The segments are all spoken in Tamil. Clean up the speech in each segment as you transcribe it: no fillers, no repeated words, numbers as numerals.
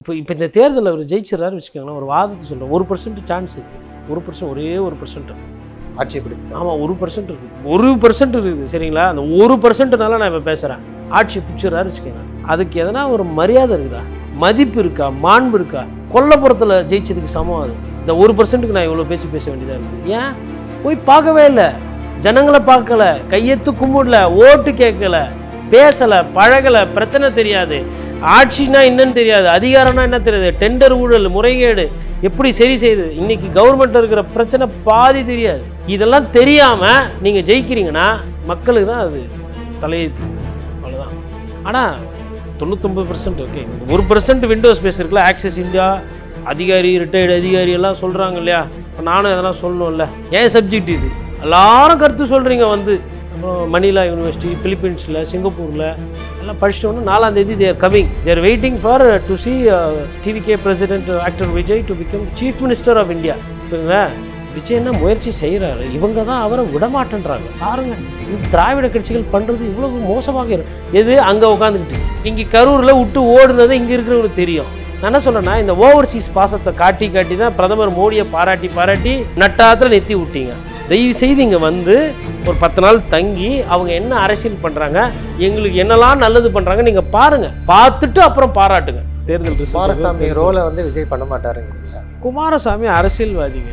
இப்போ இந்த தேர்தலில் அவர் ஜெயிச்சிடறாரு வச்சுக்கோங்களேன், ஒரு வாதத்தை சொல்கிறேன், 1% சான்ஸ் இருக்குது, 1%, ஒரே 1% ஆட்சி பிடிக்கும். ஆமாம், 1% இருக்குது, 1% இருக்குது சரிங்களா. அந்த 1%னால நான் இப்போ பேசுகிறேன், ஆட்சி பிடிச்சிடறாரு வச்சுக்கோங்க. அதுக்கு எதனா ஒரு மரியாதை இருக்குதா, மதிப்பு இருக்கா, மாண்பு இருக்கா? கொல்லப்புறத்தில் ஜெயிச்சதுக்கு சமம் அது. இந்த 1%க்கு நான் இவ்வளோ பேச வேண்டியதாக இருக்குது. ஏன் போய் பார்க்கவே இல்லை, ஜனங்களை பார்க்கல, கையெத்து கும்பிடல, ஓட்டு கேட்கல, பேசலை, பழகலை, பிரச்சனை தெரியாது, ஆட்சினா என்னன்னு தெரியாது, அதிகாரம்னா என்ன தெரியாது, டெண்டர் ஊழல் முறைகேடு எப்படி சரி செய்யுது, இன்னைக்கு கவர்மெண்ட்டில் இருக்கிற பிரச்சனை பாதி தெரியாது. இதெல்லாம் தெரியாமல் நீங்கள் ஜெயிக்கிறீங்கன்னா மக்களுக்கு தான் அது தலையெழுத்து, அவ்வளோதான். ஆனால் 99% ஓகே, 1% விண்டோஸ் ஸ்பேஸ் இருக்குல்ல, ஆக்சஸ் இந்தியா அதிகாரி, ரிட்டையர்டு அதிகாரி எல்லாம் சொல்கிறாங்க இல்லையா. இப்போ நானும் இதெல்லாம் சொல்லணும்ல, ஏன் சப்ஜெக்ட் இது எல்லாரும் கருத்து சொல்கிறீங்க வந்து. அப்புறம் மணிலா யூனிவர்சிட்டி, பிலிப்பீன்ஸில், சிங்கப்பூரில் எல்லாம் படிச்சுட்டு 4ஆம் தேதி there coming, there waiting for to see TVK president actor Vijay to become chief minister of India. சரிங்களா, விஜய் என்ன முயற்சி செய்கிறாரு, இவங்க தான் அவரை விடமாட்டேன்றாங்க. பாருங்க, இந்த திராவிட கட்சிகள் பண்ணுறது இவ்வளவு மோசமாக எது அங்கே உட்காந்துக்கிட்டு இங்கே கரூரில் விட்டு ஓடுனது இங்கே இருக்கிறவங்களுக்கு தெரியும். நான் என்ன சொல்கிறேன்னா, இந்த ஓவர்சீஸ் பாசத்தை காட்டி தான் பிரதமர் மோடியை பாராட்டி நட்டாத்தில் நெத்தி விட்டீங்க. தயவு செய்து இங்கே வந்து ஒரு 10 நாள் தங்கி அவங்க என்ன அரசியல் பண்ணுறாங்க, எங்களுக்கு என்னெல்லாம் நல்லது பண்ணுறாங்க நீங்கள் பாருங்கள், பார்த்துட்டு அப்புறம் பாராட்டுங்க. தேர்தல் குமாரசாமி ரோலை வந்து விஜய் பண்ண மாட்டாருங்க. குமாரசாமி அரசியல்வாதிங்க,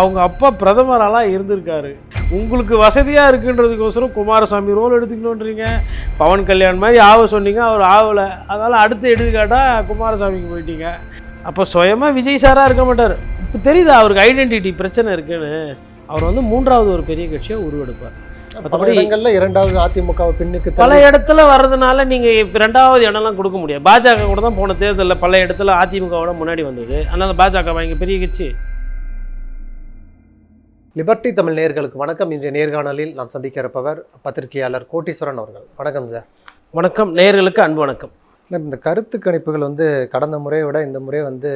அவங்க அப்பா பிரதமராலாம் இருந்திருக்காரு. உங்களுக்கு வசதியாக இருக்குன்றதுக்கோசரம் குமாரசாமி ரோல் எடுத்துக்கணுன்றீங்க. பவன் கல்யாண் மாதிரி ஆக சொன்னீங்க, அவர் ஆகலை, அதனால் அடுத்து எடுத்துக்காட்டால் குமாரசாமிக்கு போயிட்டீங்க. அப்போ சுயமாக விஜய் சாராக இருக்க மாட்டார். இப்போ தெரியுதா அவருக்கு ஐடென்டிட்டி பிரச்சனை இருக்குன்னு. அவர் வந்து 3வது ஒரு பெரிய கட்சியை உருவெடுப்பார். மற்றபடி இடங்கள்ல 2வது அதிமுக பின்னுக்கு பல இடத்துல வர்றதுனால நீங்கள் 2வது இடம்லாம் கொடுக்க முடியாது. பாஜக கூட தான் போன தேர்தலில் பல இடத்துல அதிமுகவோட முன்னாடி வந்தது, அதனால் பாஜக வாங்கி பெரிய கட்சி. லிபர்ட்டி தமிழ் நேயர்களுக்கு வணக்கம். இன்றைய நேர்காணலில் நாம் சந்திக்க இருப்பவர் பத்திரிகையாளர் கோட்டீஸ்வரன் அவர்கள். வணக்கம் சார். வணக்கம் நேயர்களுக்கு அன்பு வணக்கம். இந்த கருத்து கணிப்புகள் வந்து கடந்த முறையை விட இந்த முறை வந்து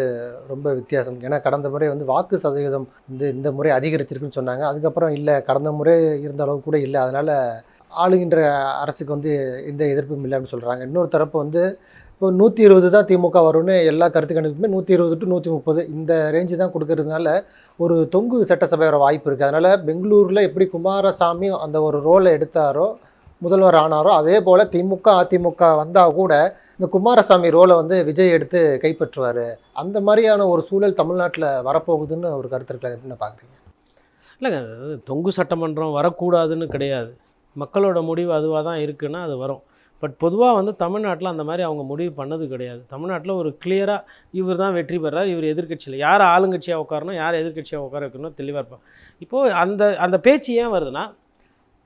ரொம்ப வித்தியாசம். ஏன்னா கடந்த முறை வந்து வாக்கு சதவீதம் வந்து இந்த முறை அதிகரிச்சிருக்குன்னு சொன்னாங்க. அதுக்கப்புறம் இல்லை, கடந்த முறை இருந்த அளவு கூட இல்லை, அதனால் ஆளுகின்ற அரசுக்கு வந்து எந்த எதிர்ப்பும் இல்லைன்னு சொல்கிறாங்க. இன்னொரு தரப்பு வந்து இப்போ 120 தான் திமுக வரும்னு எல்லா கருத்து கணிப்புமே 120 to 130 இந்த ரேஞ்சு தான் கொடுக்கறதுனால ஒரு தொங்கு சட்டசபை வர வாய்ப்பு இருக்குது. அதனால் பெங்களூரில் எப்படி குமாரசாமி அந்த ஒரு ரோலை எடுத்தாரோ, முதல்வர் ஆனாரோ, அதே போல் திமுக அதிமுக வந்தால் கூட இந்த குமாரசாமி ரோலை வந்து விஜய் எடுத்து கைப்பற்றுவார். அந்த மாதிரியான ஒரு சூழல் தமிழ்நாட்டில் வரப்போகுதுன்னு ஒரு கருத்து இருக்கலாம். எப்படின்னு பார்க்குறீங்க? இல்லைங்க, தொங்கு சட்டமன்றம் வரக்கூடாதுன்னு கிடையாது, மக்களோட முடிவு அதுவாக தான் இருக்குன்னா அது வரும். பட் பொதுவாக வந்து தமிழ்நாட்டில் அந்த மாதிரி அவங்க முடிவு பண்ணது கிடையாது. தமிழ்நாட்டில் ஒரு கிளியராக இவர் தான் வெற்றி பெறார், இவர் எதிர்கட்சியில், யார் ஆளுங்கட்சியாக உட்காரணும், யார் எதிர்கட்சியாக உட்கார வைக்கணும் தெளிவாக இருப்பாங்க. இப்போது அந்த பேச்சு ஏன் வருதுன்னா,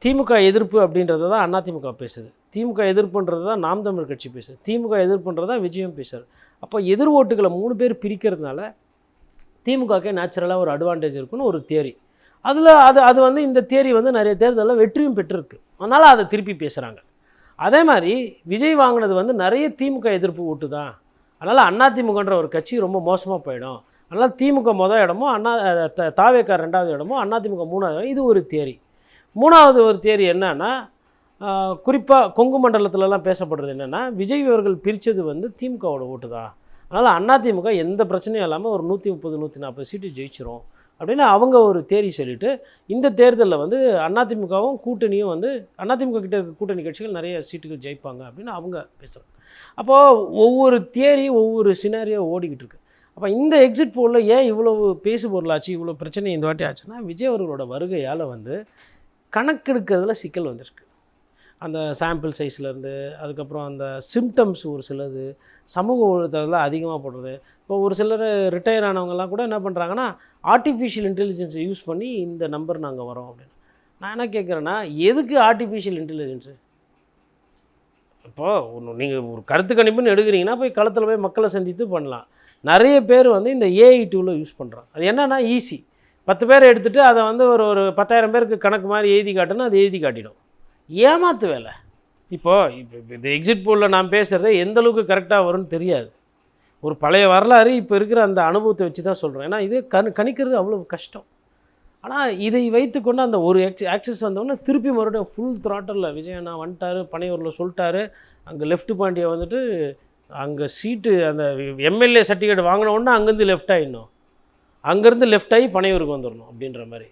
திமுக எதிர்ப்பு அப்படின்றது தான் அதிமுக பேசுது, திமுக எதிர்ப்புன்றது தான் நாம் தமிழ் கட்சி பேசுது, திமுக எதிர்ப்புன்றது தான் விஜயம் பேசுறது. அப்போ எதிர் ஓட்டுகளை 3 பேர் பிரிக்கிறதுனால திமுகக்கே நேச்சுரலாக ஒரு அட்வான்டேஜ் இருக்குன்னு ஒரு தியரி. அது வந்து இந்த தியரி வந்து நிறைய தேர்தலில் வெற்றியும் பெற்றிருக்கு, அதனால் அதை திருப்பி பேசுகிறாங்க. அதே மாதிரி விஜய் வாங்கினது வந்து நிறைய திமுக எதிர்ப்பு ஓட்டு தான், அதனால் அதிமுகன்ற ஒரு கட்சி ரொம்ப மோசமாக போயிடும், அதனால் திமுக மொதல் இடமோ தாவேக்கா 2வது இடமோ அதிமுக 3வது இடம். இது ஒரு தியரி. 3வது ஒரு தியரி என்னன்னா, குறிப்பாக கொங்கு மண்டலத்திலலாம் பேசப்படுறது என்னென்னா, விஜய் அவர்கள் பிரித்தது வந்து திமுகவோட ஓட்டு தான், அதனால் அதிமுக எந்த பிரச்சனையும் இல்லாமல் ஒரு 130 140 சீட்டு ஜெயிச்சிரும் அப்படின்னு அவங்க ஒரு தேரி சொல்லிவிட்டு, இந்த தேர்தலில் வந்து அதிமுகவும் கூட்டணியும் வந்து அதிமுக கிட்ட இருக்க கூட்டணி கட்சிகள் நிறைய சீட்டுகள் ஜெயிப்பாங்க அப்படின்னு அவங்க பேசுகிறாங்க. அப்போது ஒவ்வொரு தியரி ஒவ்வொரு சினாரியோ ஓடிக்கிட்டு இருக்கு. அப்போ இந்த எக்ஸிட் போலில் ஏன் இவ்வளவு பேசு பொருளாச்சு, இவ்வளோ பிரச்சனை இந்த வாட்டி ஆச்சுன்னா, விஜய் அவர்களோட வருகையால் வந்து கணக்கெடுக்கிறதுல சிக்கல் வந்துருக்கு. அந்த சாம்பிள் சைஸ்லேருந்து, அதுக்கப்புறம் அந்த சிம்டம்ஸ் ஒரு சிலது சமூக ஊடகத்தில் அதிகமாக போடுறது. இப்போ ஒரு சிலர் ரிட்டையர் ஆனவங்கலாம் கூட என்ன பண்ணுறாங்கன்னா, ஆர்டிஃபிஷியல் இன்டெலிஜென்ஸை யூஸ் பண்ணி இந்த நம்பர் நாங்கள் வரோம் அப்படின்னு. நான் என்ன கேட்குறேன்னா, எதுக்கு ஆர்டிஃபிஷியல் இன்டெலிஜென்ஸு? இப்போது நீங்கள் ஒரு கருத்து கணிப்புன்னு எடுக்கிறீங்கன்னா போய் களத்தில் போய் மக்களை சந்தித்து பண்ணலாம். நிறைய பேர் வந்து இந்த ஏஐ டூவில் யூஸ் பண்ணுறாங்க. அது என்னென்னா ஈஸி, 10 பேரை எடுத்துகிட்டு அதை வந்து ஒரு 10,000 பேருக்கு கணக்கு மாதிரி எழுதி காட்டுன்னா அது எழுதி காட்டிடும். ஏமாத்து வேலை. இப்போது இந்த எக்ஸிட் போலில் நான் பேசுகிறத எந்தளவுக்கு கரெக்டாக வரும்னு தெரியாது. ஒரு பழைய வரலாறு இப்போ இருக்கிற அந்த அனுபவத்தை வச்சு தான் சொல்கிறேன். ஏன்னா இது கணிக்கிறது அவ்வளோ கஷ்டம். ஆனால் இதை வைத்துக்கொண்டு அந்த ஒரு ஆக்சஸ் வந்தோடனே திருப்பி மறுபடியும் ஃபுல் த்ராட்டலில் விஜயண்ணா வந்துட்டார், பனையூரில் சொல்லிட்டாரு, அங்கே லெஃப்ட் பாண்டியை வந்துட்டு அங்கே சீட்டு அந்த எம்எல்ஏ சர்டிஃபிகேட் வாங்கின உடனே அங்கேருந்து லெஃப்ட் ஆகிடணும், அங்கேருந்து லெஃப்ட் ஆகி பனையூருக்கு வந்துடணும் அப்படின்ற மாதிரி.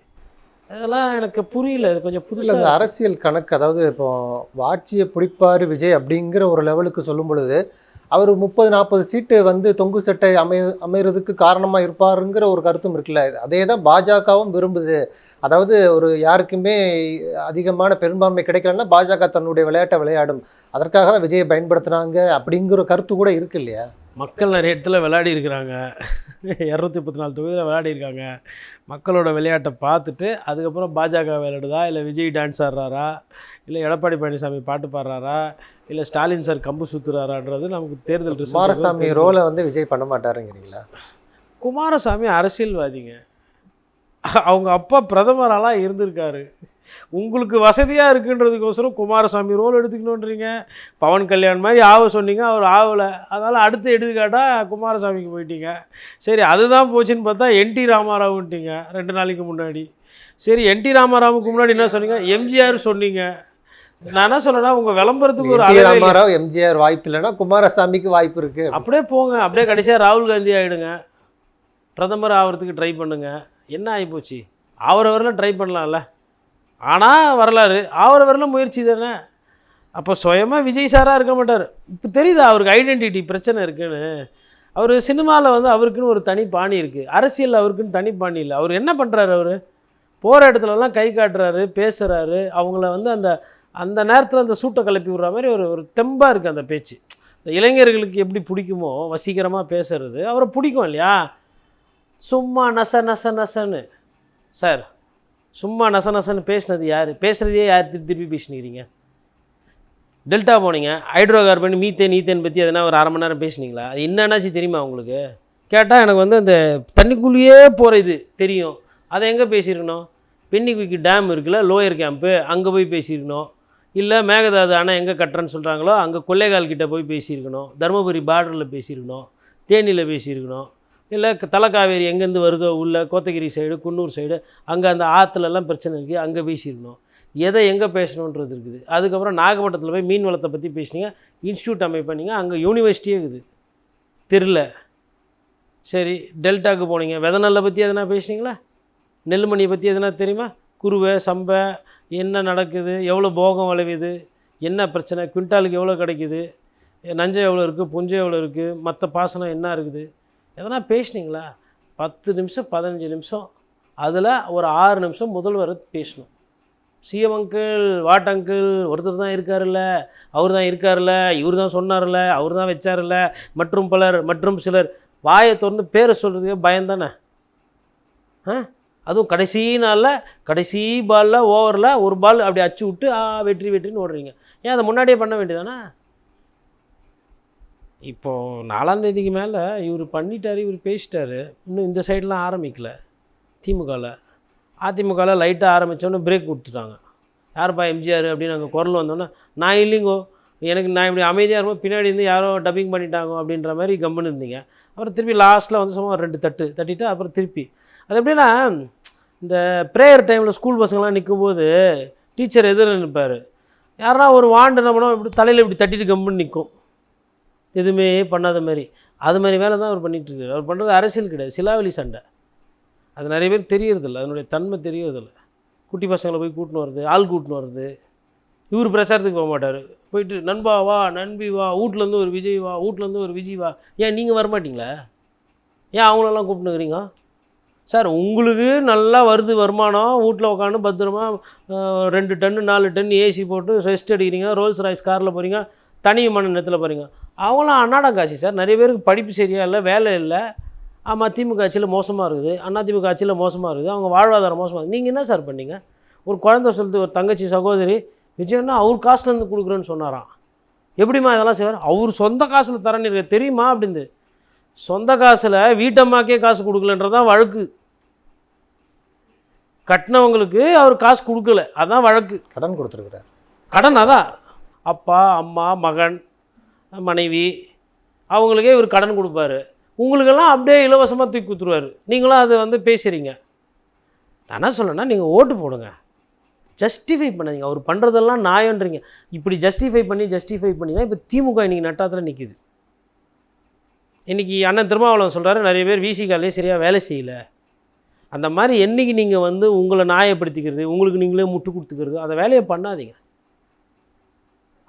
அதெல்லாம் எனக்கு புரியல. இது கொஞ்சம் புதுசாக இந்த அரசியல் கணக்கு, அதாவது இப்போ ஆட்சியை பிடிப்பார் விஜய் அப்படிங்கிற ஒரு லெவலுக்கு சொல்லும் பொழுது அவர் 30-40 சீட்டு வந்து தொங்கு சட்டை அமைகிறதுக்கு காரணமாக இருப்பாருங்கிற ஒரு கருத்தும் இருக்குல்ல. அதே தான் பாஜகவும் விரும்புது. அதாவது ஒரு யாருக்குமே அதிகமான பெரும்பான்மை கிடைக்கலன்னா பாஜக தன்னுடைய விளையாட்டை விளையாடும், அதற்காக தான் விஜயை பயன்படுத்துனாங்க அப்படிங்கிற கருத்து கூட இருக்கு இல்லையா? மக்கள் நிறைய இடத்துல விளையாடி இருக்கிறாங்க, 234 தொகுதியில் விளையாடி இருக்காங்க. மக்களோட விளையாட்டை பார்த்துட்டு அதுக்கப்புறம் பாஜக விளையாடுதா, இல்லை விஜய் டான்ஸ் ஆடுறாரா, இல்லை எடப்பாடி பழனிசாமி பாட்டு பாடுறாரா, இல்லை ஸ்டாலின் சார் கம்பு சுற்றுறாரான்றது நமக்கு தேர்தல் குமாரசாமி ரோலை வந்து விஜய் பண்ண மாட்டாருங்கிறீங்களா? குமாரசாமி அரசியல்வாதிங்க, அவங்க அப்பா பிரதமராலாம் இருந்திருக்காரு. உங்களுக்கு வசதியாக இருக்குன்றதுக்கோசரம் குமாரசாமி ரோல் எடுத்துக்கணுன்றீங்க. பவன் கல்யாண் மாதிரி ஆக சொன்னீங்க, அவர் ஆகலை. அதனால் அடுத்த எடுத்துக்காட்டாக குமாரசாமிக்கு போயிட்டீங்க. சரி, அதுதான் போச்சுன்னு பார்த்தா என்டி ராமாராவுன்ட்டீங்க 2 நாளைக்கு முன்னாடி. சரி, என்டி ராமாராவுக்கு முன்னாடி என்ன சொன்னீங்க? எம்ஜிஆர் சொன்னீங்க. நான் என்ன சொன்னேன்னா, உங்கள் விளம்பரத்துக்கு ஒரு ராமாராவ் எம்ஜிஆர் வாய்ப்பு இல்லைன்னா குமாரசாமிக்கு வாய்ப்பு இருக்குது. அப்படியே போங்க, அப்படியே கடைசியாக ராகுல் காந்தி ஆகிடுங்க, பிரதமர் ஆகிறதுக்கு ட்ரை பண்ணுங்க. என்ன ஆகிப்போச்சு? அவரவரெலாம் ட்ரை பண்ணலாம்ல. ஆனால் வரலாறு அவரவரெலாம் முயற்சி தானே. அப்போ சுயமாக விஜய் சாராக இருக்க மாட்டார். இப்போ தெரியுதா அவருக்கு ஐடென்டிட்டி பிரச்சனை இருக்குன்னு? அவர் சினிமாவில் வந்து அவருக்குன்னு ஒரு தனி பாணி இருக்குது, அரசியல் அவருக்குன்னு தனி பாணி இல்லை. அவர் என்ன பண்ணுறாரு? அவர் போகிற இடத்துலலாம் கை காட்டுறாரு, பேசுகிறாரு. அவங்கள வந்து அந்த அந்த நேரத்தில் அந்த சூட்டை கிளப்பி விட்ற மாதிரி ஒரு தெம்பாக இருக்குது அந்த பேச்சு. இந்த இளைஞர்களுக்கு எப்படி பிடிக்குமோ வசீகரமாக பேசுகிறது அவரை பிடிக்கும் இல்லையா? சும்மா நச நச நசன்னு சார், சும்மா நச நசன்னு பேசினது யார்? பேசுகிறதே யார்? திருப்பி பேசினீங்க. டெல்டா போனீங்க, ஹைட்ரோ கார்பன் ஈத்தேன் பற்றி எதனா ஒரு 1/2 மணி நேரம் பேசுனீங்களா? அது என்னன்னாச்சு தெரியுமா உங்களுக்கு? கேட்டால் எனக்கு வந்து அந்த தண்ணிக்குள்ளேயே போகிற இது தெரியும். அதை எங்கே பேசியிருக்கணும்? பென்னிக்குயிக்கு டேம் இருக்குல்ல, லோயர் கேம்ப்பு, அங்கே போய் பேசியிருக்கணும். இல்லை மேகதாது அணை எங்கே கட்டுறேன்னு சொல்கிறாங்களோ அங்கே கொள்ளைகால் கிட்டே போய் பேசியிருக்கணும். தருமபுரி பார்டரில் பேசியிருக்கணும், தேனியில் பேசியிருக்கணும். இல்லை தலைக்காவேரி எங்கேருந்து வருதோ உள்ள கோத்தகிரி சைடு, குன்னூர் சைடு, அங்கே அந்த ஆற்றுலலாம் பிரச்சனை இருக்குது, அங்கே பேசியிருக்கணும். எதை எங்கே பேசணுன்றது இருக்குது. அதுக்கப்புறம் நாகப்பட்டினத்தில் போய் மீன் வளத்தை பற்றி பேசினீங்க, இன்ஸ்டியூட் அமைப்பீங்க, அங்கே யூனிவர்சிட்டியே இருக்குது தெரியல. சரி, டெல்டாவுக்கு போனீங்க, வெதநெல்லை பற்றி எதனா பேசுனீங்களா? நெல்லுமணியை பற்றி எதனா தெரியுமா? குருவை சம்பை என்ன நடக்குது, எவ்வளோ போகம் விளைவிது, என்ன பிரச்சனை, குவிண்டாலுக்கு எவ்வளோ கிடைக்குது, நஞ்சை எவ்வளோ இருக்குது, புஞ்சை எவ்வளோ இருக்குது, மற்ற பாசனம் என்ன இருக்குது, எதனா பேசுனீங்களா? 10 நிமிஷம் 15 நிமிஷம், அதில் ஒரு 6 நிமிஷம் முதல்வர் பேசணும். சிஎம் அங்கிள், வாட் அங்கிள், ஒருத்தர் தான் இருக்காருல்ல, அவர் தான் இருக்காருல்ல, இவர் தான் சொன்னார்ல, அவர் தான் வச்சார்ல, மற்றும் பலர் மற்றும் சிலர். வாயை திறந்து பேரை சொல்கிறதுக்கே பயந்தானே. அதுவும் கடைசி நாளில் கடைசி பாலில் ஓவரில் ஒரு பால் அப்படி அச்சு விட்டு வெற்றின்னு ஓடுறீங்க. ஏன் அதை முன்னாடியே பண்ண வேண்டியதானே? இப்போது 4ஆம் தேதிக்கு மேலே இவர் பண்ணிட்டார், இவர் பேசிட்டார். இன்னும் இந்த சைடெலாம் ஆரம்பிக்கலை. திமுகவில் அதிமுகவில் லைட்டாக ஆரம்பித்தோன்னே பிரேக் கொடுத்துட்டாங்க. யாருப்பா எம்ஜிஆர் அப்படின்னு அங்கே குரல் வந்தோன்னே, நான் இல்லைங்கோ, நான் இப்படி அமைதியாக இருக்கும், பின்னாடி இருந்து யாரோ டப்பிங் பண்ணிட்டாங்க அப்படின்ற மாதிரி கம்முன்னு இருந்தீங்க. அப்புறம் திருப்பி லாஸ்ட்டில் வந்து சும்மா 2 தட்டிட்டு அப்புறம் திருப்பி அது எப்படின்னா, இந்த ப்ரேயர் டைமில் ஸ்கூல் பசங்களாம் நிற்கும்போது டீச்சர் எதிரில் நிற்பார், யாருன்னா ஒரு வாண்டு என்ன பண்ணோம், இப்படி தலையில் இப்படி தட்டிட்டு கம்முன்னு நிற்கும், எதுவுமே பண்ணாத மாதிரி. அது மாதிரி வேலை தான் அவர் பண்ணிகிட்ருக்காரு. அவர் பண்ணுறது அரசியல் கிடையாது, சிலாவலி சண்டை. அது நிறைய பேர் தெரியறதில்ல, அதனுடைய தன்மை தெரியறதில்ல. குட்டி பசங்களை போய் கூட்டின்னு வருது, ஆள் கூட்டின்னு வருது. இவர் பிரச்சாரத்துக்கு போக மாட்டார், போயிட்டு நண்பா வா, நண்பி வா, வீட்லேருந்து ஒரு விஜய் வா, வீட்லேருந்து ஒரு விஜய் வா. ஏன் நீங்கள் வரமாட்டிங்களா? ஏன் அவங்களெல்லாம் கூப்பிட்டுக்கிறீங்க சார்? உங்களுக்கு நல்லா வருது வருமானம், வீட்டில் உட்காந்து பத்திரமா 2 டன்னு 4 டன் ஏசி போட்டு ரெஸ்ட் அடிக்கிறீங்க, ரோல்ஸ் ராய்ஸ் காரில் போகிறீங்க, தனி நேரத்தில் போகிறீங்க. அவங்களாம் அன்னாடம் காசி சார். நிறைய பேருக்கு படிப்பு சரியாக இல்லை, வேலை இல்லை. ஆமாம், திமுக ஆட்சியில் மோசமாக இருக்குது, அதிமுக ஆட்சியில் மோசமாக இருக்குது, அவங்க வாழ்வாதாரம் மோசமாக இருக்குது. நீங்கள் என்ன சார் பண்ணீங்க? ஒரு குழந்தை சொல்லுது, ஒரு தங்கச்சி சகோதரி விஜயன்னா அவர் காசுலேருந்து கொடுக்குறேன்னு சொன்னாராம். எப்படிம்மா இதெல்லாம் செய்வார்? அவர் சொந்த காசில் தரேன்னு இருக்க தெரியுமா அப்படின்னு. சொந்த காசில் வீட்டம்மாக்கே காசு கொடுக்கலன்றதான் வழக்கு. கட்டினவங்களுக்கு அவர் காசு கொடுக்கல, அதான் வழக்கு. கடன் கொடுத்துருக்குறார். கடன் அதான் அப்பா அம்மா மகன் மனைவி அவங்களுக்கே இவர் கடன் கொடுப்பாரு. உங்களுக்கெல்லாம் அப்படியே இலவசமாக தூக்கி கொடுத்துருவார். நீங்களும் அதை வந்து பேசுகிறீங்க. நான் என்ன சொல்லேன்னா, நீங்கள் ஓட்டு போடுங்க, ஜஸ்டிஃபை பண்ணாதீங்க. அவர் பண்ணுறதெல்லாம் நியாயன்றீங்க. இப்படி ஜஸ்டிஃபை பண்ணி தான் இப்போ திமுக இன்றைக்கி நட்டாத்தில் நிற்கிது. இன்றைக்கி அண்ணன் திருமாவளவன் சொல்கிறாரு, நிறைய பேர் விசிகாலே சரியாக வேலை செய்யலை. அந்த மாதிரி என்றைக்கு நீங்கள் வந்து உங்களை நியாயப்படுத்திக்கிறது, உங்களுக்கு நீங்களே முட்டு கொடுத்துக்கிறது, அந்த வேலையை பண்ணாதீங்க.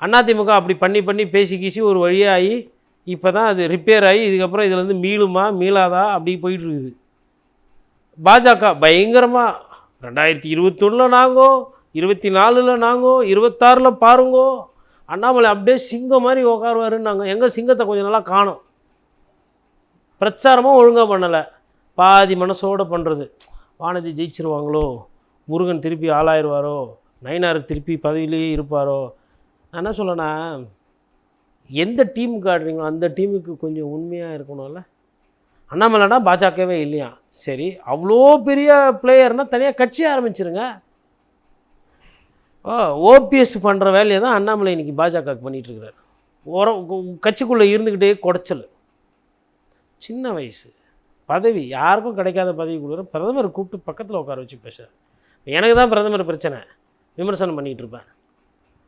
அதிமுக அப்படி பண்ணி பேசி கீசி ஒரு வழியாகி இப்போ தான் அது ரிப்பேர் ஆகி இதுக்கப்புறம் இதுலேருந்து மீளுமா மீளாதா அப்படி போயிட்டுருக்குது. பாஜக பயங்கரமாக 2021 நாங்கோ, 24 நாங்கோ, 26 பாருங்கோ, அண்ணாமலை அப்படியே சிங்கம் மாதிரி உட்காருவாருன்னாங்க. எங்கள் சிங்கத்தை கொஞ்சம் நல்லா காணும். பிரச்சாரமும் ஒழுங்காக பண்ணலை, பாதி மனசோடு பண்ணுறது. வானதி ஜெயிச்சிருவாங்களோ, முருகன் திருப்பி ஆளாயிருவாரோ, நயினார் திருப்பி பதவியிலேயே இருப்பாரோ. நான் என்ன சொல்லனா, எந்த டீமுக்கு ஆடுறீங்களோ அந்த டீமுக்கு கொஞ்சம் உண்மையாக இருக்கணும்ல. அண்ணாமலைனா பாஜகவே இல்லையா, சரி அவ்வளோ பெரிய பிளேயர்னால் தனியாக கட்சி ஆரம்பிச்சிருங்க. ஓபிஎஸ் பண்ணுற வேலையை தான் அண்ணாமலை இன்றைக்கி பாஜகவுக்கு பண்ணிகிட்ருக்கிறார். கட்சிக்குள்ளே இருந்துக்கிட்டே குடைச்சல், சின்ன வயசு பதவி, யாருக்கும் கிடைக்காத பதவி கொடுக்குற பிரதமர் கூப்பிட்டு பக்கத்தில் உட்கார வச்சு பேசுகிறார். எனக்கு தான் பிரதமர் பிரச்சனை, விமர்சனம் பண்ணிகிட்டு இருப்பேன்.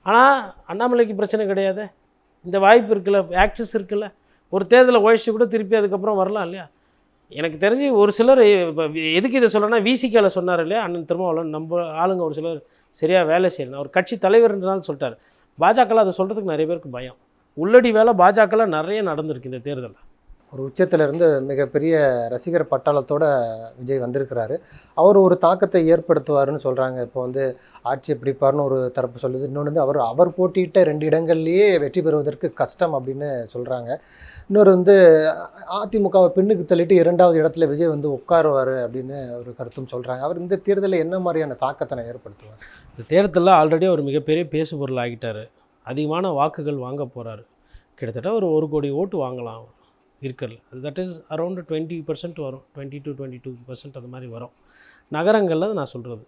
ஆனால் அண்ணாமலைக்கு பிரச்சனை கிடையாது. இந்த வாய்ப்பு இருக்குல்ல, ஆக்சஸ் இருக்குல்ல, ஒரு தேர்தலை உழைச்சி கூட திருப்பி அதுக்கப்புறம் வரலாம் இல்லையா. எனக்கு தெரிஞ்சு ஒரு சிலர் இப்போ எதுக்கு இதை சொல்லணும்னா, விசிகால சொன்னார் இல்லையா அண்ணன் திருமாவளவன், நம்ம ஆளுங்க ஒரு சிலர் சரியாக வேலை செய்யணும். அவர் கட்சி தலைவர்ன்றனால சொல்லிட்டார். பாஜகவில் அதை சொல்கிறதுக்கு நிறைய பேருக்கு பயம். உள்ளடி வேலை பாஜகவில் நிறைய நடந்திருக்கு இந்த தேர்தலில். ஒரு உச்சத்திலிருந்து மிகப்பெரிய ரசிகர் பட்டாளத்தோட விஜய் வந்திருக்கிறாரு. அவர் ஒரு தாக்கத்தை ஏற்படுத்துவாருன்னு சொல்கிறாங்க. இப்போ வந்து ஆட்சியை பிடிப்பார்னு ஒரு தரப்பு சொல்லுது. இன்னொன்று வந்து அவர் போட்டியிட்ட 2 இடங்கள்லேயே வெற்றி பெறுவதற்கு கஷ்டம் அப்படின்னு சொல்கிறாங்க. இன்னொரு வந்து அதிமுகவை பின்னுக்கு தள்ளிட்டு 2வது இடத்துல விஜய் வந்து உட்காருவார் அப்படின்னு ஒரு கருத்தும் சொல்கிறாங்க. அவர் இந்த தேர்தலில் என்ன மாதிரியான தாக்கத்தை ஏற்படுத்துவார்? இந்த தேர்தலில் ஆல்ரெடி அவர் மிகப்பெரிய பேசு பொருள் ஆகிட்டார். அதிகமான வாக்குகள் வாங்க போகிறாரு. கிட்டத்தட்ட ஒரு 1 கோடி ஓட்டு வாங்கலாம் இருக்கிறது. தட் இஸ் அரௌண்ட் 20% வரும், 20 to 22% அது மாதிரி வரும். நகரங்களில் நான் சொல்கிறது,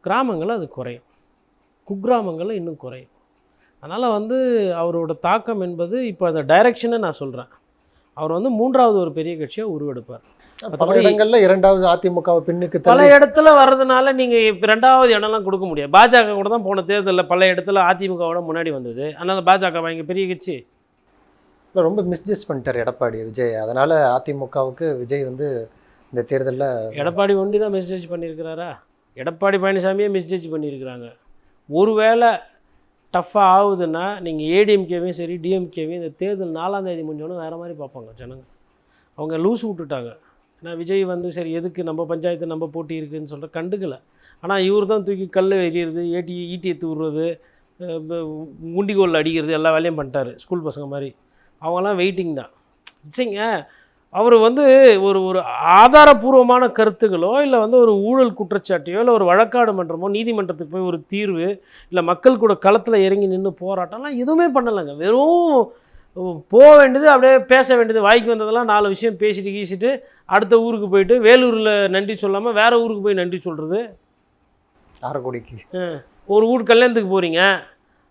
கிராமங்களில் அது குறையும், குக்கிராமங்களில் இன்னும் குறையும். அதனால் வந்து அவரோட தாக்கம் என்பது இப்போ அந்த டைரக்ஷனை நான் சொல்கிறேன். அவர் வந்து 3வது ஒரு பெரிய கட்சியாக உருவெடுப்பார். பல இடங்களில் 2வது அதிமுகவை பின்னுக்கு பல இடத்துல வர்றதுனால நீங்கள் இப்போ 2வது இடம்லாம் கொடுக்க முடியாது. பாஜக கூட தான் போன தேர்தலில் பல இடத்துல அதிமுகவோட முன்னாடி வந்தது. அதனால் பாஜக இங்கே பெரிய கட்சி ரொம்ப மிஸ்ஜஸ் பண்ணிட்டார் எடப்பாடி விஜய். அதனால் அதிமுகவுக்கு விஜய் வந்து இந்த தேர்தலில் எடப்பாடி ஒண்டி தான் மிஸ்ஜட்ஜ் பண்ணியிருக்கிறாரா? எடப்பாடி பழனிசாமியே மிஸ்ஜட்ஜ் பண்ணியிருக்கிறாங்க. ஒருவேளை டஃப்பாக ஆகுதுன்னா நீங்கள் ஏடிஎம்கேவையும் சரி டிஎம்கேவையும் இந்த தேர்தல் 4ஆம் தேதி முடிஞ்சோன்னு வேறு மாதிரி பார்ப்பாங்க ஜனங்க. அவங்க லூஸ் விட்டுட்டாங்க. ஏன்னா விஜய் வந்து சரி எதுக்கு நம்ம பஞ்சாயத்து நம்ம போட்டி இருக்குதுன்னு சொல்லிட்டு கண்டுக்கலை. ஆனால் இவர் தான் தூக்கி கல் எறிகிறது, ஈட்டியை தூடுறது, முண்டிகோல் அடிக்கிறது, எல்லா வேலையும் பண்ணிட்டார் ஸ்கூல் பசங்க மாதிரி. அவங்களாம் வெயிட்டிங் தான். சரிங்க, அவர் வந்து ஒரு ஆதாரபூர்வமான கருத்துக்களோ இல்லை வந்து ஒரு ஊழல் குற்றச்சாட்டையோ இல்லை ஒரு வழக்காடு மன்றமோ நீதிமன்றத்துக்கு போய் ஒரு தீர்வு இல்லை மக்கள் கூட களத்தில் இறங்கி நின்று போராட்டம்லாம் எதுவுமே பண்ணலைங்க. வெறும் போக வேண்டியது, அப்படியே பேச வேண்டியது, வாய்க்கு வந்ததெல்லாம் 4 விஷயம் பேசிட்டு கீசிட்டு அடுத்த ஊருக்கு போயிட்டு வேலூரில் நன்றி சொல்லாமல் வேறு ஊருக்கு போய் நன்றி சொல்கிறது. ஆரக்குடிக்கு ஒரு ஊர் கல்யாணத்துக்கு போகிறீங்க,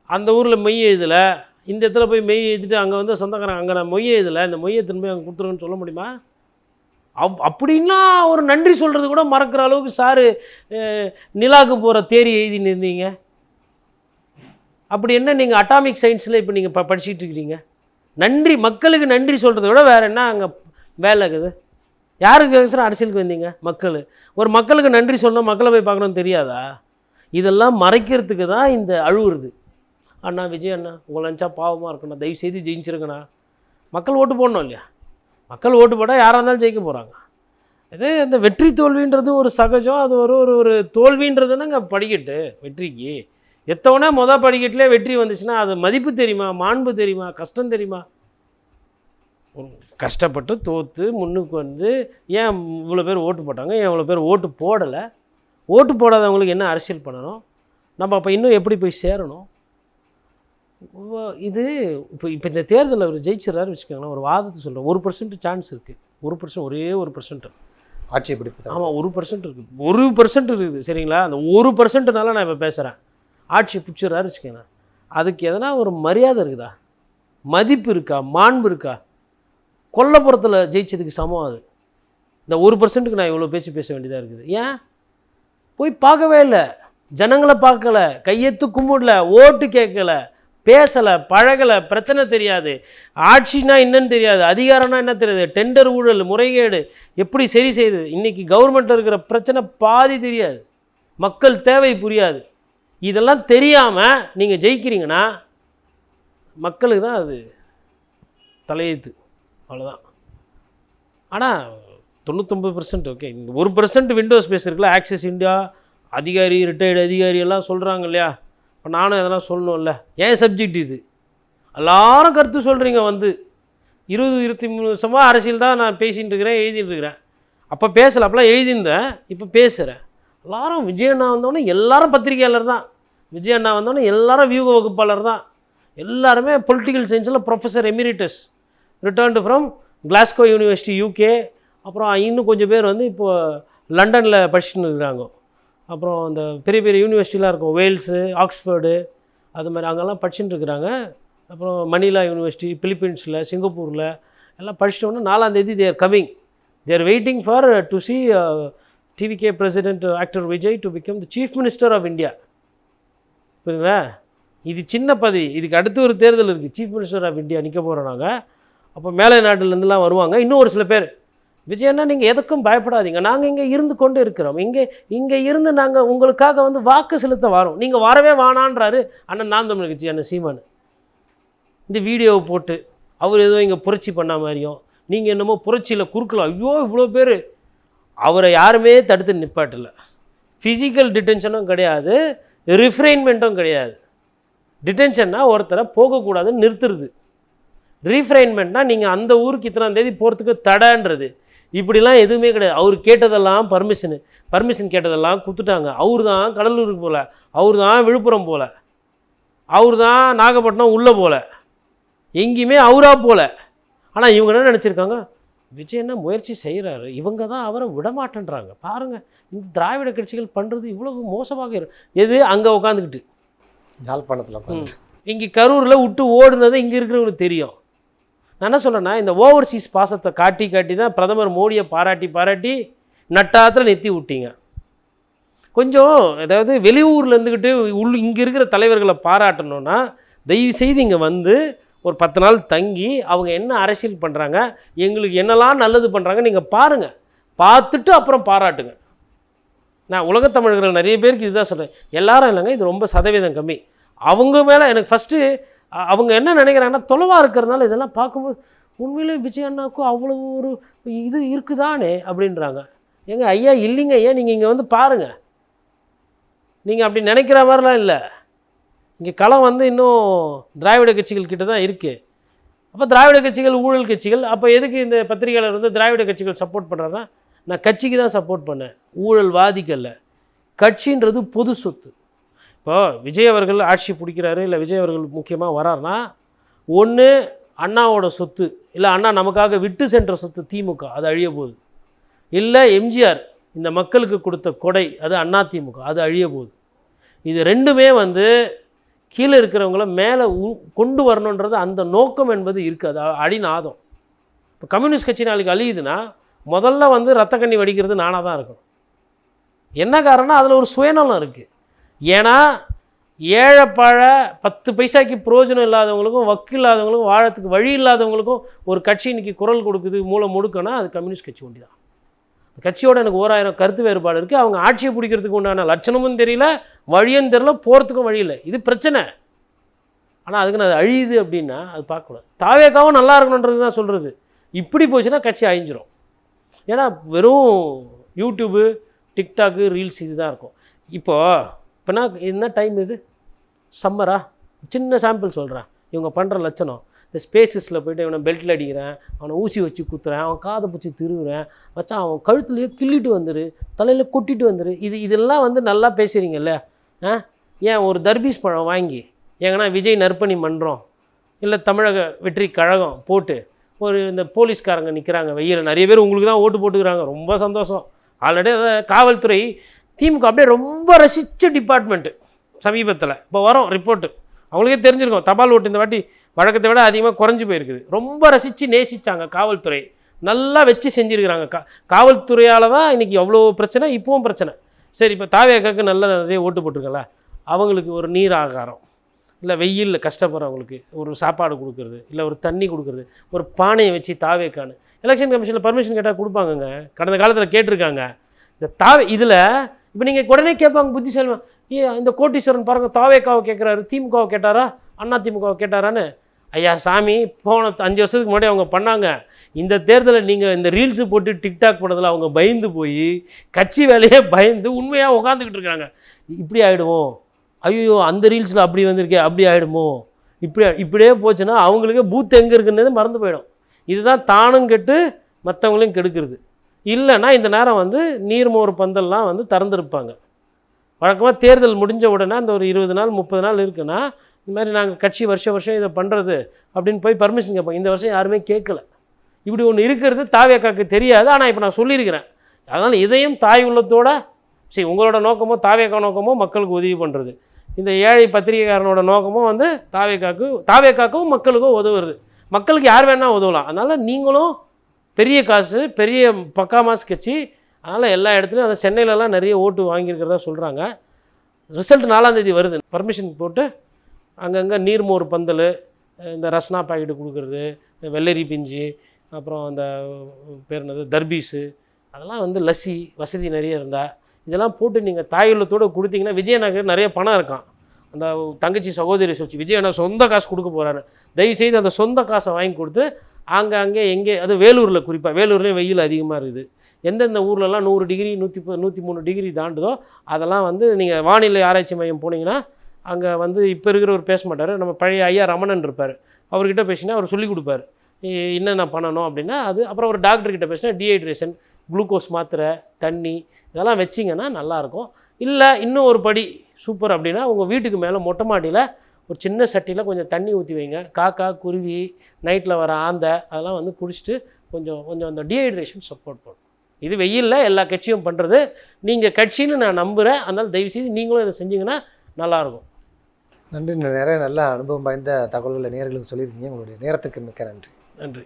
அந்த ஊரில் மெய் எழுதலை, இந்த இடத்துல போய் மெய் எழுதிட்டு அங்கே வந்து சொந்தக்காரங்க அங்கே நான் மொய் எழுதலை, இந்த மொய்யை திரும்பி அங்கே கொடுத்துருங்கன்னு சொல்ல முடியுமா? அப்படின்னா ஒரு நன்றி சொல்கிறது கூட மறக்கிற அளவுக்கு சாரு நிலாவுக்கு போகிற தேரி எழுதின்னு இருந்தீங்க. அப்படி என்ன நீங்கள் அட்டாமிக் சயின்ஸில் இப்போ நீங்கள் படிச்சுட்டு இருக்கிறீங்க? நன்றி, மக்களுக்கு நன்றி சொல்கிறத விட வேறு என்ன அங்கே வேலை இருக்குது? யாருக்கு அவசரம் அரசியலுக்கு வந்தீங்க? மக்களுக்கு நன்றி சொல்லணும், மக்களை போய் பார்க்கணும்னு தெரியாதா? இதெல்லாம் மறைக்கிறதுக்கு தான் இந்த அழுவுறது. அண்ணா விஜய் அண்ணா உங்களை நினச்சா பாவமாக இருக்கணும், தயவுசெய்து ஜெயிச்சிருக்கண்ணா. மக்கள் ஓட்டு போடணும் இல்லையா? மக்கள் ஓட்டு போட்டால் யாராக இருந்தாலும் ஜெயிக்க போகிறாங்க. இது இந்த வெற்றி தோல்வின்றது ஒரு சகஜம். அது ஒரு தோல்வின்றதுன்னா படிக்கட்டு வெற்றிக்கு எத்தவொடனே படிக்கட்டிலே வெற்றி வந்துச்சுன்னா அது மதிப்பு தெரியுமா, மாண்பு தெரியுமா, கஷ்டம் தெரியுமா? கஷ்டப்பட்டு தோற்று முன்னுக்கு வந்து ஏன் இவ்வளோ பேர் ஓட்டு போட்டாங்க, ஏன் இவ்வளோ பேர் ஓட்டு போடலை, ஓட்டு போடாதவங்களுக்கு என்ன அரசியல் பண்ணணும், நம்ம அப்போ இன்னும் எப்படி போய் சேரணும்? இது இப்போ இந்த தேர்தலில் அவர் ஜெயிச்சிடறாரு வச்சுக்கோங்களேன். ஒரு வாதத்தை சொல்கிறேன், 1% சான்ஸ் இருக்குது. 1%, ஒரே 1% ஆட்சி பிடிப்பு. ஆமாம், 1% இருக்குது, 1% இருக்குது. சரிங்களா? அந்த 1%னால நான் இப்போ பேசுகிறேன். ஆட்சி பிடிச்சிடறாரு வச்சுக்கோங்களேன். அதுக்கு எதனா ஒரு மரியாதை இருக்குதா, மதிப்பு இருக்கா, மாண்பு இருக்கா? கொல்லப்புறத்தில் ஜெயிச்சதுக்கு சமம் அது. இந்த 1%க்கு நான் இவ்வளோ பேச வேண்டியதாக இருக்குது. ஏன் போய் பார்க்கவே இல்லை, ஜனங்களை பார்க்கல, கையெத்து கும்பிடல, ஓட்டு கேட்கல, பேசலை, பழகலை, பிரச்சனை தெரியாது, ஆட்சினா என்னன்னு தெரியாது, அதிகாரம்னா என்ன தெரியாது, டெண்டர் ஊழல், முறைகேடு எப்படி சரி செய்யுது, இன்றைக்கி கவர்மெண்ட்டில் இருக்கிற பிரச்சனை பாதி தெரியாது, மக்கள் தேவை புரியாது. இதெல்லாம் தெரியாமல் நீங்கள் ஜெயிக்கிறீங்கன்னா மக்களுக்கு தான் அது தலையெழுத்து, அவ்வளோதான். ஆனால் 99% ஓகே, இந்த 1% விண்டோஸ் ஸ்பேஸ் இருக்குல்ல, ஆக்சஸ் இந்தியா அதிகாரி, ரிட்டையர்டு அதிகாரி எல்லாம் சொல்கிறாங்க இல்லையா, இப்போ நானும் எதெல்லாம் சொல்லணும்ல, ஏன் சப்ஜெக்ட் இது, எல்லாரும் கருத்து சொல்கிறீங்க. 20-23 வருஷமாக அரசியல் தான் நான் பேசிகிட்டு இருக்கிறேன், எழுதிட்டு இருக்கிறேன். அப்போ பேசலை, அப்போலாம் எழுதியிருந்தேன், இப்போ பேசுகிறேன். எல்லாரும் விஜயண்ணா வந்தோடனே எல்லாரும் பத்திரிகையாளர் தான், விஜயண்ணா வந்தோடனே எல்லாரும் வியூக வகுப்பாளர் தான், எல்லாருமே பொலிட்டிக்கல் சயின்ஸில் professor emeritus, returned from Glasgow university UK. அப்புறம் இன்னும் கொஞ்சம் பேர் இப்போது லண்டனில் படிச்சுட்டு இருக்கிறாங்க. அப்புறம் இந்த பெரிய பெரிய யூனிவர்சிட்டிலாம் இருக்கும், வேல்ஸு, ஆக்ஸ்ஃபோர்டு, அது மாதிரி அங்கெல்லாம் படிச்சுட்டு இருக்கிறாங்க. அப்புறம் மணிலா யூனிவர்சிட்டி, பிலிப்பீன்ஸில், சிங்கப்பூரில் எல்லாம் படிச்சிட்டோன்னா 4ஆம் தேதி there coming, there waiting for to see TVK president actor Vijay to become the chief minister of India. புரியுதுங்களா? இது சின்ன பதவி, இதுக்கு அடுத்து ஒரு தேர்தல் இருக்குது, சீஃப் மினிஸ்டர் ஆஃப் இந்தியா நிற்க போகிறோம் நாங்கள். அப்போ மேலை நாட்டிலேருந்துலாம் வருவாங்க. இன்னும் ஒரு சில பேர், விஜயண்ணா நீங்கள் எதுக்கும் பயப்படாதீங்க, நாங்கள் இங்கே இருந்து கொண்டு இருக்கிறோம், இங்கே இருந்து நாங்கள் உங்களுக்காக வாக்கு செலுத்த வரோம், நீங்கள் வரவே வானான்றாரு அண்ணன் நாம் தமிழர் கட்சி அண்ணன் சீமான். இந்த வீடியோவை போட்டு அவர் ஏதோ இங்கே புரட்சி பண்ண மாதிரியும், நீங்கள் என்னமோ புரட்சியில் குறுக்கலாம், ஐயோ இவ்வளோ பேர், அவரை யாருமே தடுத்து நிப்பாட்டல. ஃபிசிக்கல் டிடென்ஷனும் கிடையாது, ரிஃப்ரைன்மெண்ட்டும் கிடையாது. டிடென்ஷன்னா ஒருத்தரை போகக்கூடாதுன்னு நிறுத்துறது, ரீஃப்ரைன்மெண்ட்னா நீங்கள் அந்த ஊருக்கு இத்தனாம் தேதி போகிறதுக்கு தடைன்றது. இப்படிலாம் எதுவுமே கிடையாது. அவர் கேட்டதெல்லாம் பர்மிஷன் கேட்டதெல்லாம் கொடுத்துட்டாங்க. அவர் தான் கடலூருக்கு போகல, அவர் தான் விழுப்புரம் போகல, அவர் தான் நாகப்பட்டினம் உள்ளே போகல, எங்கேயுமே அவராக போகல. ஆனால் இவங்க என்ன நினச்சிருக்காங்க, விஜய் என்ன முயற்சி செய்கிறாரு, இவங்க தான் அவரை விடமாட்டேன்றாங்க. பாருங்கள், இந்த திராவிட கட்சிகள் பண்ணுறது இவ்வளவு மோசமாக எது அங்கே உட்காந்துக்கிட்டு யாழ்ப்பாணத்தில் இங்கே கரூரில் விட்டு ஓடுனது இங்கே இருக்கிறவங்களுக்கு தெரியும். நான் என்ன சொல்கிறேன்னா, இந்த ஓவர்சீஸ் பாசத்தை காட்டி தான் பிரதமர் மோடியை பாராட்டி நட்டாத்தில் நிறுத்தி விட்டீங்க. கொஞ்சம் அதாவது வெளியூரில் இருந்துக்கிட்டு இங்கே இருக்கிற தலைவர்களை பாராட்டணுன்னா தயவுசெய்து இங்கே ஒரு 10 நாள் தங்கி அவங்க என்ன அரசியல் பண்ணுறாங்க, எங்களுக்கு என்னெல்லாம் நல்லது பண்ணுறாங்க நீங்கள் பாருங்கள், பார்த்துட்டு அப்புறம் பாராட்டுங்க. நான் உலகத் தமிழர்கள் நிறைய பேருக்கு இதுதான் சொல்கிறேன், எல்லாரும் இல்லைங்க, இது ரொம்ப சதவீதம் கம்மி. அவங்க மேலே எனக்கு ஃபஸ்ட்டு அவங்க என்ன நினைக்கிறாங்கன்னா, தொலைவாக இருக்கிறதுனால இதெல்லாம் பார்க்கும்போது உண்மையிலே விஜய் அண்ணாவுக்கும் அவ்வளோ ஒரு இது இருக்குதானே அப்படின்றாங்க. ஏங்க ஐயா இல்லைங்க ஐயா, நீங்கள் இங்கே பாருங்கள், நீங்கள் அப்படி நினைக்கிற மாதிரிலாம் இல்லை. இங்கே களம் இன்னும் திராவிட கட்சிகள் கிட்ட தான் இருக்குது. அப்போ திராவிட கட்சிகள் ஊழல் கட்சிகள், அப்போ எதுக்கு இந்த பத்திரிகையாளர் திராவிட கட்சிகள் சப்போர்ட் பண்ணுறாருன்னா, நான் கட்சிக்கு தான் சப்போர்ட் பண்ணேன், ஊழல்வாதிக்கல்ல. கட்சின்றது பொது சொத்து. இப்போ விஜய் அவர்கள் ஆட்சி பிடிக்கிறாரு, இல்லை விஜய் அவர்கள் முக்கியமாக வராருன்னா, ஒன்று அண்ணாவோட சொத்து, இல்லை அண்ணா நமக்காக விட்டு சென்ற சொத்து திமுக, அது அழிய போகுது. இல்லை எம்ஜிஆர் இந்த மக்களுக்கு கொடுத்த கொடை, அது அண்ணா திமுக, அது அழிய போகுது. இது ரெண்டுமே கீழே இருக்கிறவங்கள மேலே கொண்டு வரணுன்றது அந்த நோக்கம் என்பது இருக்குது, அது அடிநாதம். இப்போ கம்யூனிஸ்ட் கட்சி நாளைக்கு அழியுதுன்னா முதல்ல ரத்த கண்ணி வடிக்கிறது நானாக தான் இருக்கணும். என்ன காரணம், அதில் ஒரு சுயநலம் இருக்குது. ஏன்னா ஏழைப்பாழ 10 பைசாக்கு பிரயோஜனம் இல்லாதவங்களுக்கும் வக்கு இல்லாதவங்களுக்கும் வாழறதுக்கு வழி இல்லாதவங்களுக்கும் ஒரு கட்சி இன்றைக்கி குரல் கொடுக்குது, மூலம் முடுக்கனா அது கம்யூனிஸ்ட் கட்சி ஒண்டி தான். கட்சியோட எனக்கு 1000 கருத்து வேறுபாடு இருக்குது. அவங்க ஆட்சியை பிடிக்கிறதுக்கு உண்டான லட்சணமும் தெரியல, வழியும் தெரியல, போகிறதுக்கும் வழி இல்லை. இது பிரச்சனை. ஆனால் அதுக்கு நான் அது அழியுது அப்படின்னா அது பார்க்கக்கூடாது. தாவேக்காவும் நல்லா இருக்கணுன்றது தான் சொல்கிறது. இப்படி போச்சுன்னா கட்சி அழிஞ்சிரும். ஏன்னா வெறும் யூடியூபு, டிக்டாக்கு, ரீல்ஸ் இது தான் இருக்கும். இப்போனா என்ன டைம் இது, சம்மரா? சின்ன சாம்பிள் சொல்கிறேன். இவங்க பண்ணுற லட்சணம், இந்த ஸ்பேசஸில் போய்ட்டு இவனை பெல்ட்டில் அடிக்கிறேன், அவனை ஊசி வச்சு குத்துறேன், அவன் காதை பிடிச்சி திருவுறேன், வச்சா அவன் கழுத்துலேயே கிள்ளிட்டு வந்துரு, தலையில் கொட்டிட்டு வந்துரு. இதெல்லாம் நல்லா பேசுகிறீங்கல்ல. ஏன் ஒரு தர்பீஸ் பழம் வாங்கி எங்கன்னா விஜய் நற்பணி மன்றம் இல்லை தமிழக வெற்றி கழகம் போட்டு ஒரு இந்த போலீஸ்காரங்க நிற்கிறாங்க வெயில், நிறைய பேர் உங்களுக்கு தான் ஓட்டு போட்டுக்கிறாங்க, ரொம்ப சந்தோஷம். ஆல்ரெடி அதை காவல்துறை திமுக அப்படியே ரொம்ப ரசித்த டிபார்ட்மெண்ட்டு. சமீபத்தில் இப்போ வரும் ரிப்போர்ட்டு, அவங்களுக்கே தெரிஞ்சிருக்கும், தபால் ஓட்டு இந்த வாட்டி வழக்கத்தை விட அதிகமாக குறைஞ்சி போயிருக்குது. ரொம்ப ரசித்து நேசித்தாங்க காவல்துறை, நல்லா வச்சு செஞ்சுருக்கிறாங்க. காவல்துறையால் தான் இன்றைக்கி அவ்வளோ பிரச்சனை, இப்போவும் பிரச்சனை. சரி, இப்போ தாவேக்காக்கு நல்லா நிறைய ஓட்டு போட்டிருக்கல, அவங்களுக்கு ஒரு நீர் ஆகாரம் இல்லை வெயிலில் கஷ்டப்படுறவங்களுக்கு ஒரு சாப்பாடு கொடுக்குறது, இல்லை ஒரு தண்ணி கொடுக்குறது, ஒரு பானையை வச்சு தாவேக்கான்னு எலெக்ஷன் கமிஷனில் பர்மிஷன் கேட்டால் கொடுப்பாங்கங்க. கடந்த காலத்தில் கேட்டிருக்காங்க. இந்த தாவே இதில் இப்போ நீங்கள் உடனே கேட்பாங்க புத்திசாலி, இந்த கோட்டீஸ்வரன் பாருங்கள் தாவேக்காவை கேட்குறாரு, திமுகவை கேட்டாரா அண்ணா திமுகவை கேட்டாரான்னு. ஐயா சாமி, போன 5 வருஷத்துக்கு முன்னாடி அவங்க பண்ணாங்க. இந்த தேர்தலில் நீங்கள் இந்த ரீல்ஸு போட்டு டிக்டாக் போனதில் அவங்க பயந்து போய் கட்சி வேலையே பயந்து உண்மையாக உட்காந்துக்கிட்டு இருக்காங்க. இப்படி ஆகிடுவோம், ஐயோ அந்த ரீல்ஸில் அப்படி வந்திருக்கே அப்படி ஆகிடுமோ, இப்படியே போச்சுன்னா அவங்களுக்கே பூத் எங்கே இருக்குன்னு மறந்து போயிடும். இதுதான் தானும் கெட்டு மற்றவங்களையும் கெடுக்கிறது. இல்லைன்னா இந்த நேரம் வந்து நீர்மோர் பந்தல்லாம் வந்து திறந்துருப்பாங்க. வழக்கமாக தேர்தல் முடிஞ்ச உடனே அந்த ஒரு 20 நாள் 30 நாள் இருக்குன்னா இந்த மாதிரி நாங்கள் கட்சி வருஷம் இதை பண்ணுறது அப்படின்னு போய் பர்மிஷன் கேட்பாங்க. இந்த வருஷம் யாருமே கேட்கல. இப்படி ஒன்று இருக்கிறது தாவேக்காக்கு தெரியாது. ஆனால் இப்போ நான் சொல்லியிருக்கிறேன். அதனால் இதையும் தாய் உள்ளத்தோட சரி, உங்களோட நோக்கமோ தாவேக்கா நோக்கமோ மக்களுக்கு உதவி பண்ணுறது, இந்த ஏழை பத்திரிகைக்காரனோட நோக்கமும் வந்து தாவேக்காக்கும் மக்களுக்கும் உதவுறது. மக்களுக்கு யார் வேணால் உதவலாம். அதனால் நீங்களும் பெரிய காசு பெரிய பக்காமாஸ் கட்சி, அதனால் எல்லா இடத்துலையும் அந்த சென்னையிலலாம் நிறைய ஓட்டு வாங்கியிருக்கிறதா சொல்கிறாங்க. ரிசல்ட் 4ஆம் தேதி வருது. பர்மிஷன் போட்டு அங்கங்கே நீர்மோர் பந்தல், இந்த ரஸ்னா பாக்கெட்டு கொடுக்குறது, வெள்ளரி பிஞ்சு, அப்புறம் அந்த பேர் என்னது தர்பீஸு, அதெல்லாம் வந்து லஸ்ஸி வசதி நிறைய இருந்தால் இதெல்லாம் போட்டு நீங்கள் தாயுள்ளத்தோடு கொடுத்தீங்கன்னா, விஜயநகர் நிறைய பணம் இருக்கான். அந்த தங்கச்சி சகோதரி சொல்லிச்சு விஜயனா சொந்த காசு கொடுக்க போகிறாரு. தயவுசெய்து அந்த சொந்த காசை வாங்கி கொடுத்து அங்கே எங்கே, அது வேலூரில் குறிப்பாக, வேலூர்லேயும் வெயில் அதிகமாக இருக்குது. எந்தெந்த ஊர்லலாம் 100 டிகிரி 103 டிகிரி தாண்டுதோ அதெல்லாம் வந்து நீங்கள் வானிலை ஆராய்ச்சி மையம் போனீங்கன்னா அங்கே வந்து இப்போ இருக்கிறவர் பேச மாட்டார், நம்ம பழைய ஐயா ரமணன் இருப்பார், அவர்கிட்ட பேசினா அவர் சொல்லிக் கொடுப்பார் என்னென்ன பண்ணணும் அப்படின்னா. அது அப்புறம் ஒரு டாக்டர்கிட்ட பேசினா டீஹைட்ரேஷன், குளுக்கோஸ் மாத்திரை, தண்ணி இதெல்லாம் வச்சிங்கன்னா நல்லாயிருக்கும். இல்லை இன்னும் ஒரு படி சூப்பர் அப்படின்னா உங்கள் வீட்டுக்கு மேலே மொட்டை மாடியில் ஒரு சின்ன சட்டியில் கொஞ்சம் தண்ணி ஊற்றி வைங்க. காக்கா குருவி நைட்டில் வர ஆந்தை அதெல்லாம் வந்து குடிச்சிட்டு கொஞ்சம் அந்த டீஹைட்ரேஷன் சப்போர்ட் பண்ணும். இது வெயிலில் எல்லா கட்சியும் பண்ணுறது. நீங்கள் கட்சின்னு நான் நம்புகிறேன். அதனால் தயவுசெய்து நீங்களும் இதை செஞ்சிங்கன்னா நல்லாயிருக்கும். நன்றி. நிறைய நல்ல அனுபவம் வாய்ந்த தகவல்களை நேயர்களுக்கு சொல்லியிருக்கீங்க. உங்களுடைய நேரத்துக்கு மிக்க நன்றி. நன்றி.